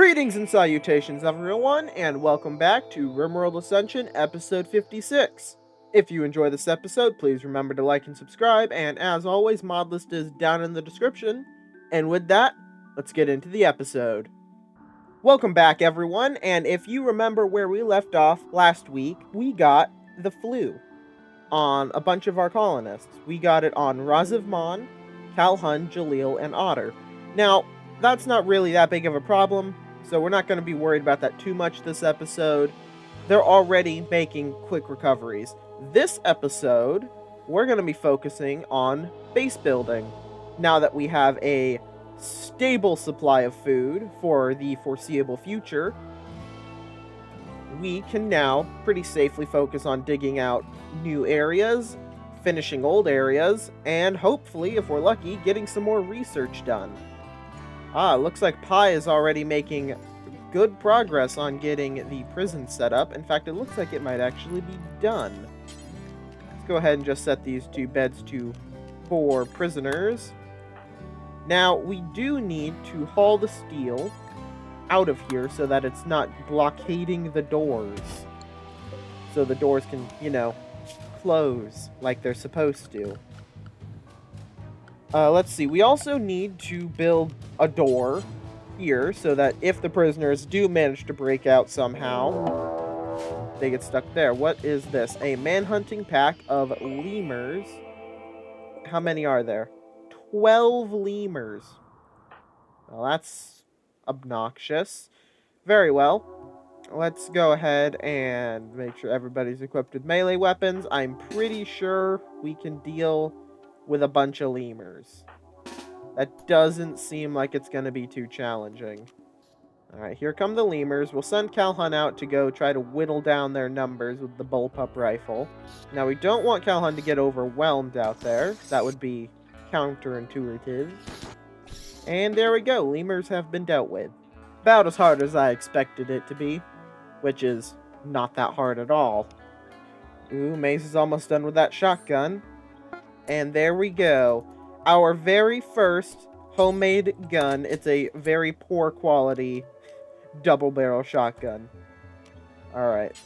Greetings and salutations, everyone, and welcome back to Rimworld Ascension, episode 56. If you enjoy this episode, please remember to like and subscribe, and as always, MODLIST is down in the description. And with that, let's get into the episode. Welcome back, everyone, and if you remember where we left off last week, we got the flu on a bunch of our colonists. We got it on Razivman, Calhun, Jalil, and Otter. Now, that's not really that big of a problem, so we're not going to be worried about that too much this episode. They're already making quick recoveries. This episode, we're going to be focusing on base building. Now that we have a stable supply of food for the foreseeable future, we can now pretty safely focus on digging out new areas, finishing old areas, and hopefully, if we're lucky, getting some more research done. Looks like Pi is already making good progress on getting the prison set up. In fact, it looks like it might actually be done. Let's go ahead and just set these 2 beds to 4 prisoners. Now, we do need to haul the steel out of here so that it's not blockading the doors. So the doors can, close like they're supposed to. Let's see, we also need to build a door here so that if the prisoners do manage to break out somehow, they get stuck there. What is this? A manhunting pack of lemurs. How many are there? 12 lemurs. Well, that's obnoxious. Very well. Let's go ahead and make sure everybody's equipped with melee weapons. I'm pretty sure we can deal with a bunch of lemurs. That doesn't seem like it's going to be too challenging. Alright, here come the lemurs. We'll send Calhun out to go try to whittle down their numbers with the bullpup rifle. Now, we don't want Calhun to get overwhelmed out there. That would be counterintuitive. And there we go. Lemurs have been dealt with. About as hard as I expected it to be, which is not that hard at all. Ooh, Maze is almost done with that shotgun. And there we go. Our very first homemade gun. It's a very poor quality double barrel shotgun. Alright.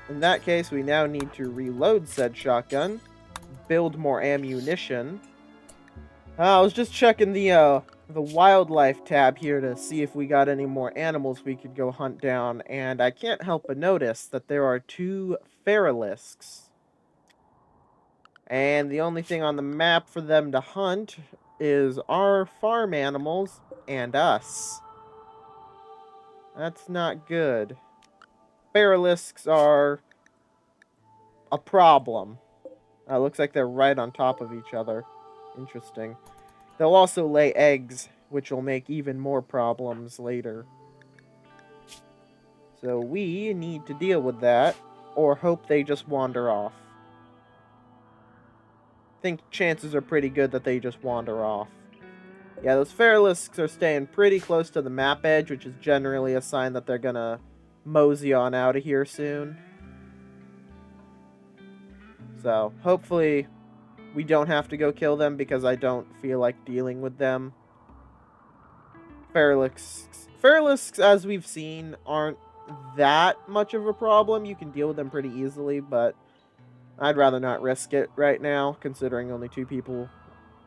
In that case, we now need to reload said shotgun. Build more ammunition. I was just checking the wildlife tab here to see if we got any more animals we could go hunt down. And I can't help but notice that there are 2 feralisks. And the only thing on the map for them to hunt is our farm animals and us. That's not good. Feralisks are a problem. Looks like they're right on top of each other. Interesting. They'll also lay eggs, which will make even more problems later. So we need to deal with that, or hope they just wander off. I think chances are pretty good that they just wander off. Yeah, those feralisks are staying pretty close to the map edge, which is generally a sign that they're gonna mosey on out of here soon. So, hopefully we don't have to go kill them because I don't feel like dealing with them. Feralisks, as we've seen, aren't that much of a problem. You can deal with them pretty easily, but I'd rather not risk it right now, considering only 2 people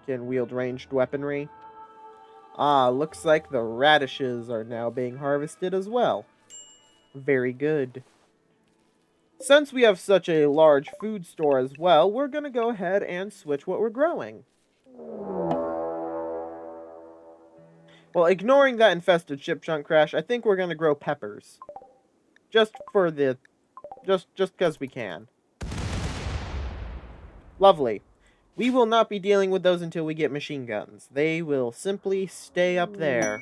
can wield ranged weaponry. Looks like the radishes are now being harvested as well. Very good. Since we have such a large food store as well, we're going to go ahead and switch what we're growing. Well, ignoring that infested ship chunk crash, I think we're going to grow peppers. Just because we can. Lovely. We will not be dealing with those until we get machine guns. They will simply stay up there.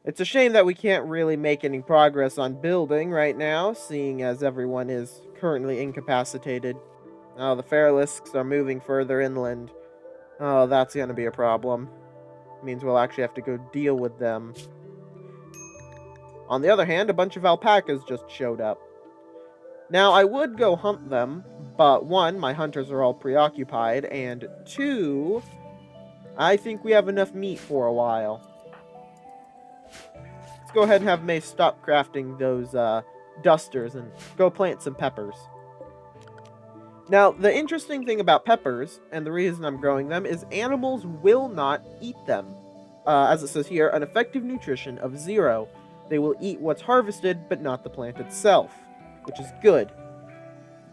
It's a shame that we can't really make any progress on building right now, seeing as everyone is currently incapacitated. Oh, the feralisks are moving further inland. Oh, that's going to be a problem. It means we'll actually have to go deal with them. On the other hand, a bunch of alpacas just showed up. Now, I would go hunt them, but 1, my hunters are all preoccupied, and 2, I think we have enough meat for a while. Let's go ahead and have Mace stop crafting those dusters and go plant some peppers. Now, the interesting thing about peppers, and the reason I'm growing them, is animals will not eat them. As it says here, an effective nutrition of 0. They will eat what's harvested, but not the plant itself, which is good,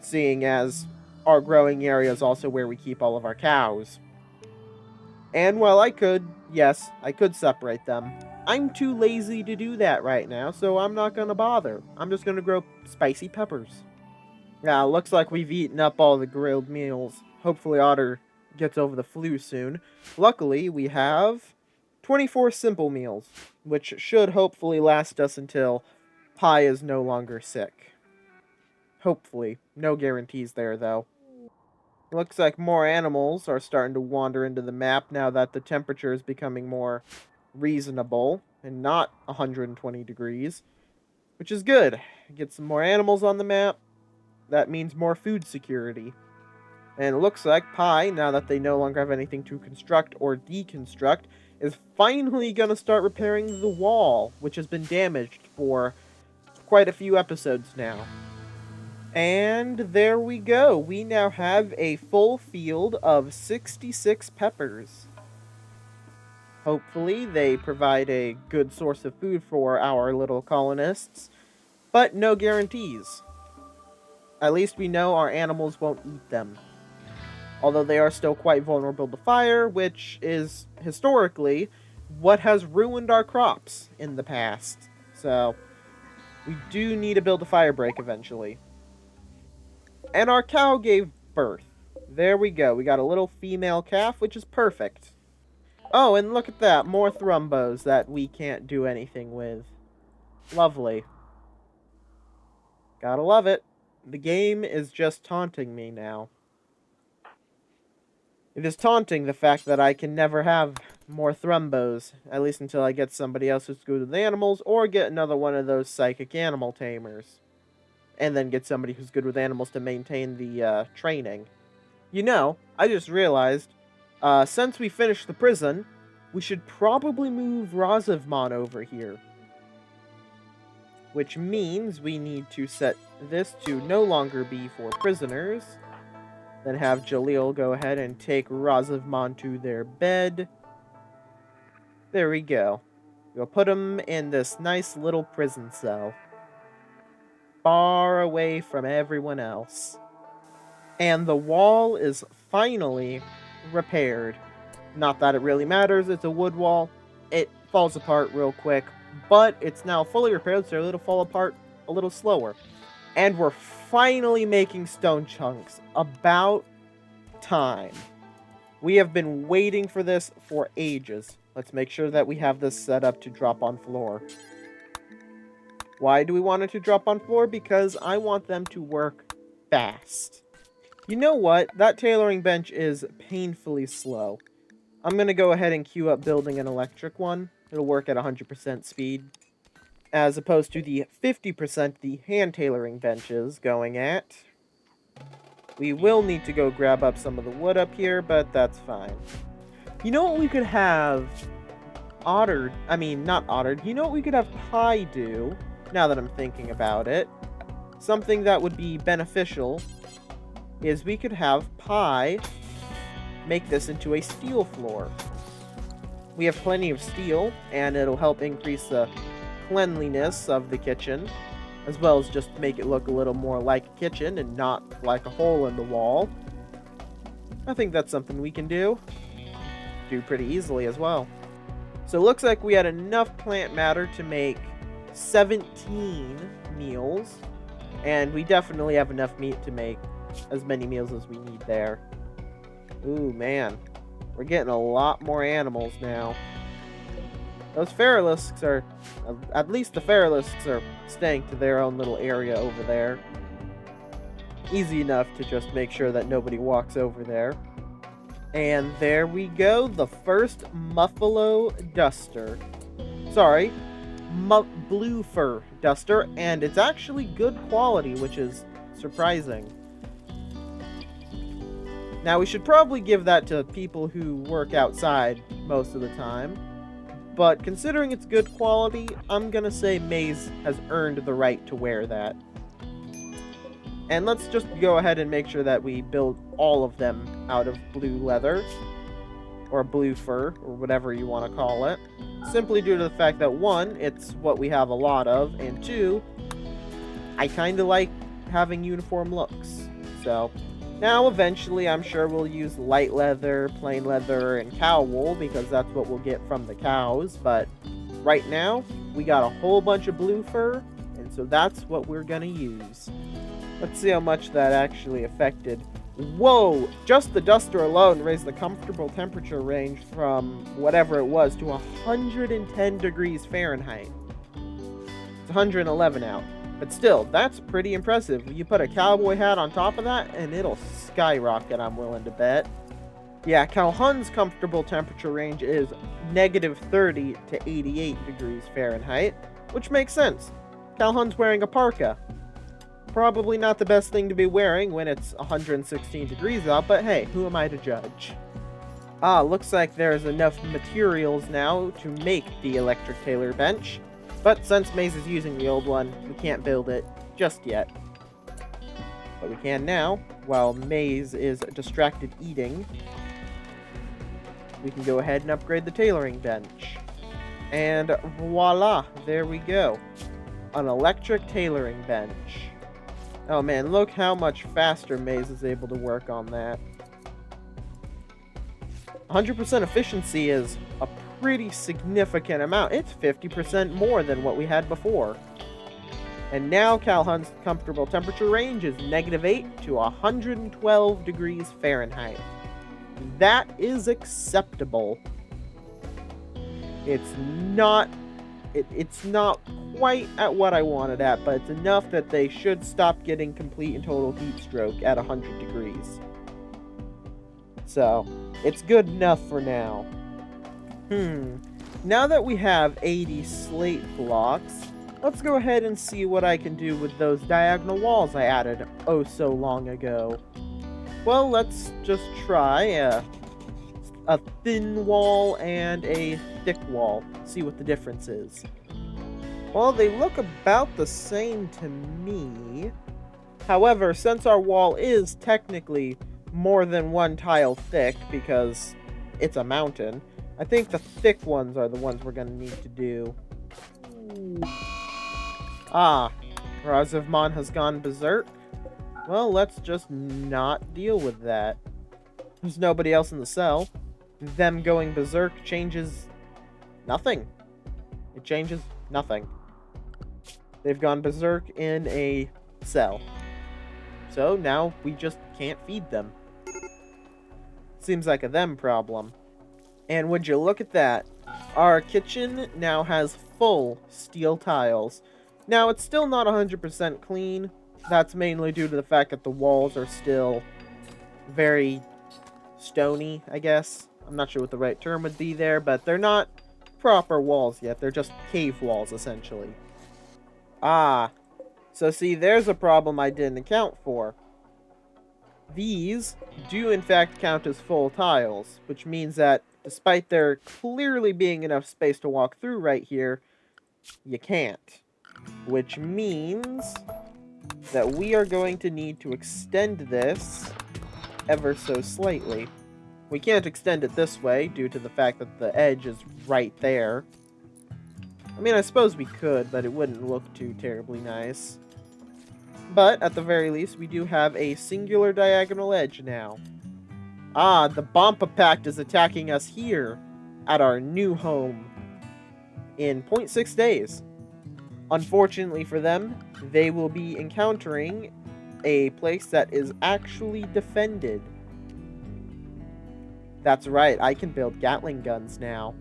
seeing as our growing area is also where we keep all of our cows. And while I could separate them, I'm too lazy to do that right now, so I'm not gonna bother. I'm just gonna grow spicy peppers. Now, looks like we've eaten up all the grilled meals. Hopefully Otter gets over the flu soon. Luckily, we have 24 simple meals, which should hopefully last us until Pi is no longer sick. Hopefully. No guarantees there, though. Looks like more animals are starting to wander into the map now that the temperature is becoming more reasonable and not 120 degrees, which is good. Get some more animals on the map. That means more food security. And it looks like Pi, now that they no longer have anything to construct or deconstruct, is finally going to start repairing the wall, which has been damaged for quite a few episodes now. And there we go. We now have a full field of 66 peppers. Hopefully they provide a good source of food for our little colonists, but no guarantees. At least we know our animals won't eat them. Although they are still quite vulnerable to fire, which is, historically, what has ruined our crops in the past. So, we do need to build a fire break eventually. And our cow gave birth. There we go. We got a little female calf, which is perfect. Oh, and look at that. More thrumbos that we can't do anything with. Lovely. Gotta love it. The game is just taunting me now. It is taunting the fact that I can never have more thrumbos, at least until I get somebody else who's good with animals, or get another one of those psychic animal tamers. And then get somebody who's good with animals to maintain the training. You know, I just realized, since we finished the prison, we should probably move Razivmon over here. Which means we need to set this to no longer be for prisoners. Then have Jalil go ahead and take Razivmon to their bed. There we go. We'll put him in this nice little prison cell. Far away from everyone else. And the wall is finally repaired. Not that it really matters, it's a wood wall. It falls apart real quick, but it's now fully repaired, so it'll fall apart a little slower. And we're finally making stone chunks. About time. We have been waiting for this for ages. Let's make sure that we have this set up to drop on floor. Why do we want it to drop on floor? Because I want them to work fast. You know what? That tailoring bench is painfully slow. I'm going to go ahead and queue up building an electric one. It'll work at 100% speed. As opposed to the 50% the hand tailoring bench is going at. We will need to go grab up some of the wood up here, but that's fine. You know what we could have not Otter. You know what we could have Pi do, now that I'm thinking about it? Something that would be beneficial is we could have Pi make this into a steel floor. We have plenty of steel, and it'll help increase the cleanliness of the kitchen, as well as just make it look a little more like a kitchen and not like a hole in the wall. I think that's something we can do pretty easily as well. So it looks like we had enough plant matter to make 17 meals, and we definitely have enough meat to make as many meals as we need there. Ooh, man. We're getting a lot more animals now. Those Feralisks are, at least the Feralisks are staying to their own little area over there. Easy enough to just make sure that nobody walks over there. And there we go, the first Muffalo Duster. Sorry, Blue Fur Duster, and it's actually good quality, which is surprising. Now, we should probably give that to people who work outside most of the time. but considering it's good quality, I'm gonna say Maze has earned the right to wear that. And let's just go ahead and make sure that we build all of them out of blue leather, or blue fur, or whatever you want to call it. Simply due to the fact that, one, it's what we have a lot of, and two, I kind of like having uniform looks. So, now eventually I'm sure we'll use light leather, plain leather, and cow wool, because that's what we'll get from the cows, but right now, we got a whole bunch of blue fur, and so that's what we're gonna use. Let's see how much that actually affected. Whoa! Just the duster alone raised the comfortable temperature range from whatever it was to 110 degrees Fahrenheit. It's 111 out. But still, that's pretty impressive. You put a cowboy hat on top of that, and it'll skyrocket, I'm willing to bet. Yeah, Calhoun's comfortable temperature range is -30 to 88 degrees Fahrenheit, which makes sense. Calhoun's wearing a parka. Probably not the best thing to be wearing when it's 116 degrees out, but hey, who am I to judge? Ah, looks like there's enough materials now to make the electric tailor bench, but since Maze is using the old one, we can't build it just yet. But we can now, while Maze is distracted eating. We can go ahead and upgrade the tailoring bench. And voila, there we go. An electric tailoring bench. Oh man, look how much faster Maze is able to work on that. 100% efficiency is a pretty significant amount. It's 50% more than what we had before. And now Calhoun's comfortable temperature range is -8 to 112 degrees Fahrenheit. That is acceptable. It's not quite at what I wanted at, but it's enough that they should stop getting complete and total heat stroke at 100 degrees. So, it's good enough for now. Now that we have 80 slate blocks, let's go ahead and see what I can do with those diagonal walls I added oh so long ago. Well, let's just try a thin wall and a thick wall. See what the difference is. Well, they look about the same to me. However, since our wall is technically more than one tile thick because it's a mountain, I think the thick ones are the ones we're going to need to do. Ah, Razivman has gone berserk. Well, let's just not deal with that. There's nobody else in the cell. Them going berserk changes nothing. It changes nothing. They've gone berserk in a cell. So now we just can't feed them. Seems like a them problem. And would you look at that? Our kitchen now has full steel tiles. Now it's still not 100% clean. That's mainly due to the fact that the walls are still very stony, I guess. I'm not sure what the right term would be there, but they're not proper walls yet. They're just cave walls, essentially. Ah, so see, there's a problem I didn't account for. These do in fact count as full tiles, which means that despite there clearly being enough space to walk through right here, you can't. Which means that we are going to need to extend this ever so slightly. We can't extend it this way due to the fact that the edge is right there. I mean, I suppose we could, but it wouldn't look too terribly nice. But, at the very least, we do have a singular diagonal edge now. Ah, the Bompa Pact is attacking us here at our new home in 0.6 days. Unfortunately for them, they will be encountering a place that is actually defended. That's right, I can build Gatling guns now.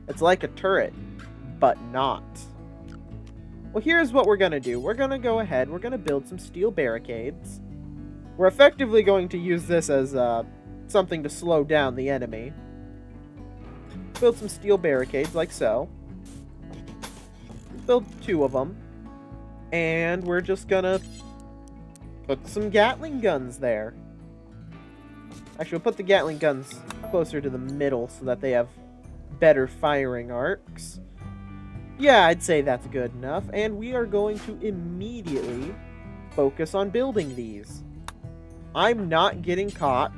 It's like a turret, but not. Well, here's what we're going to do. We're going to go ahead, we're going to build some steel barricades. We're effectively going to use this as something to slow down the enemy. Build some steel barricades, like so. Build 2 of them. And we're just going to put some Gatling guns there. Actually, we'll put the Gatling guns closer to the middle so that they have better firing arcs. Yeah, I'd say that's good enough, and we are going to immediately focus on building these. I'm not getting caught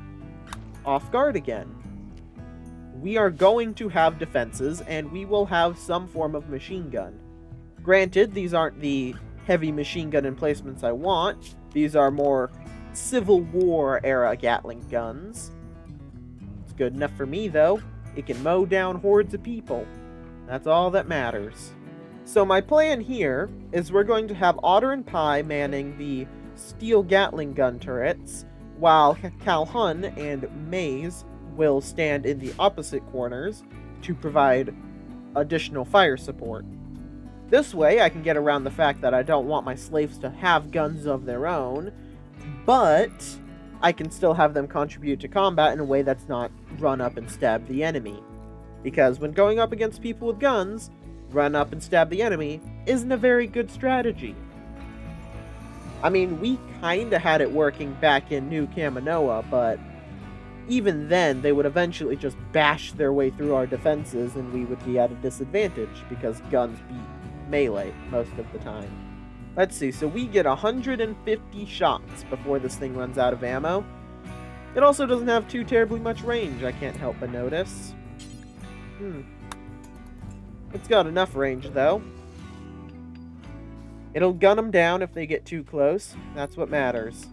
off guard again. We are going to have defenses, and we will have some form of machine gun. Granted, these aren't the heavy machine gun emplacements I want. These are more Civil War era Gatling guns. It's good enough for me, though. It can mow down hordes of people. That's all that matters. So my plan here is we're going to have Otter and Pie manning the steel Gatling gun turrets, while Calhoun and Maze will stand in the opposite corners to provide additional fire support. This way I can get around the fact that I don't want my slaves to have guns of their own, but I can still have them contribute to combat in a way that's not run up and stab the enemy. Because when going up against people with guns, run up and stab the enemy isn't a very good strategy. I mean, we kinda had it working back in New Kaminoa, but even then, they would eventually just bash their way through our defenses and we would be at a disadvantage because guns beat melee most of the time. Let's see, so we get 150 shots before this thing runs out of ammo. It also doesn't have too terribly much range, I can't help but notice. It's got enough range, though. It'll gun them down if they get too close. That's what matters.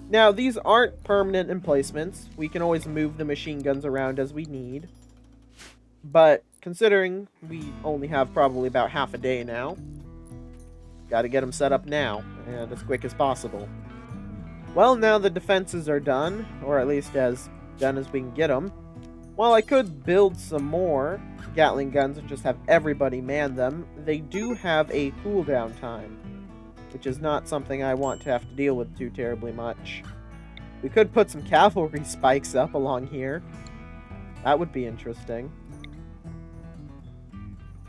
Now, these aren't permanent emplacements. We can always move the machine guns around as we need. But considering we only have probably about half a day now, gotta get them set up now, and as quick as possible. Well, now the defenses are done, or at least as done as we can get them. While I could build some more Gatling guns and just have everybody man them, they do have a cooldown time, which is not something I want to have to deal with too terribly much. We could put some cavalry spikes up along here. That would be interesting.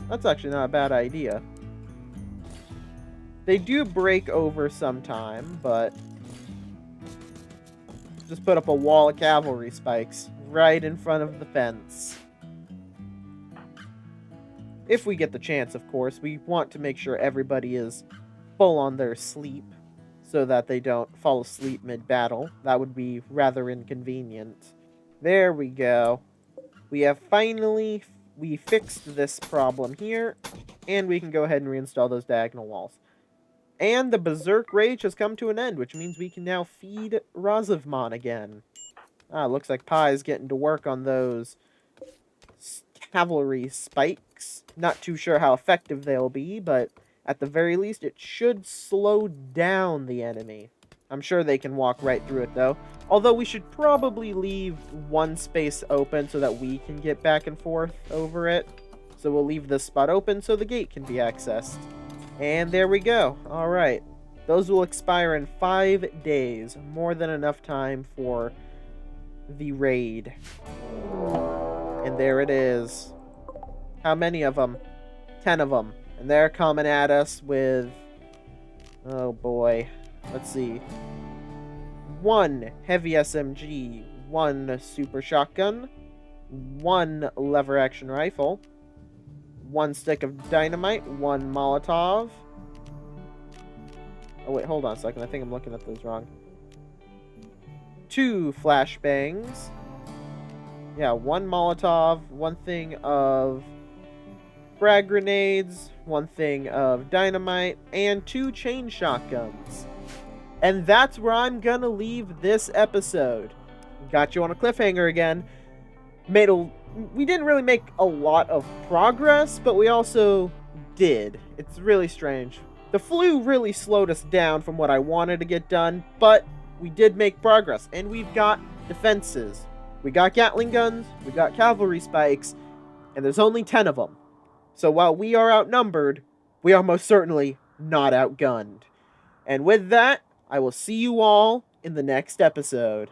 That's actually not a bad idea. They do break over sometime, but just put up a wall of cavalry spikes right in front of the fence. If we get the chance, of course. We want to make sure everybody is full on their sleep so that they don't fall asleep mid-battle. That would be rather inconvenient. There we go. We have finally fixed this problem here, and we can go ahead and reinstall those diagonal walls. And the Berserk Rage has come to an end, which means we can now feed Razivmon again. Looks like Pie's getting to work on those cavalry spikes. Not too sure how effective they'll be, but at the very least, it should slow down the enemy. I'm sure they can walk right through it, though. Although we should probably leave one space open so that we can get back and forth over it. So we'll leave this spot open so the gate can be accessed. And there we go. Alright. Those will expire in 5 days. More than enough time for the raid. And there it is. How many of them? 10 of them. And they're coming at us with... oh boy. Let's see. 1 heavy SMG, 1 super shotgun, 1 lever action rifle, 1 stick of dynamite, 1 Molotov. Oh wait, hold on a second. I think I'm looking at those wrong. 2 flashbangs. Yeah, 1 Molotov, 1 thing of frag grenades, 1 thing of dynamite, and 2 chain shotguns. And that's where I'm gonna leave this episode. Got you on a cliffhanger again. We didn't really make a lot of progress, but we also did. It's really strange. The flu really slowed us down from what I wanted to get done, but we did make progress, and we've got defenses. We got Gatling guns, we got cavalry spikes, and there's only 10 of them. So while we are outnumbered, we are most certainly not outgunned. And with that, I will see you all in the next episode.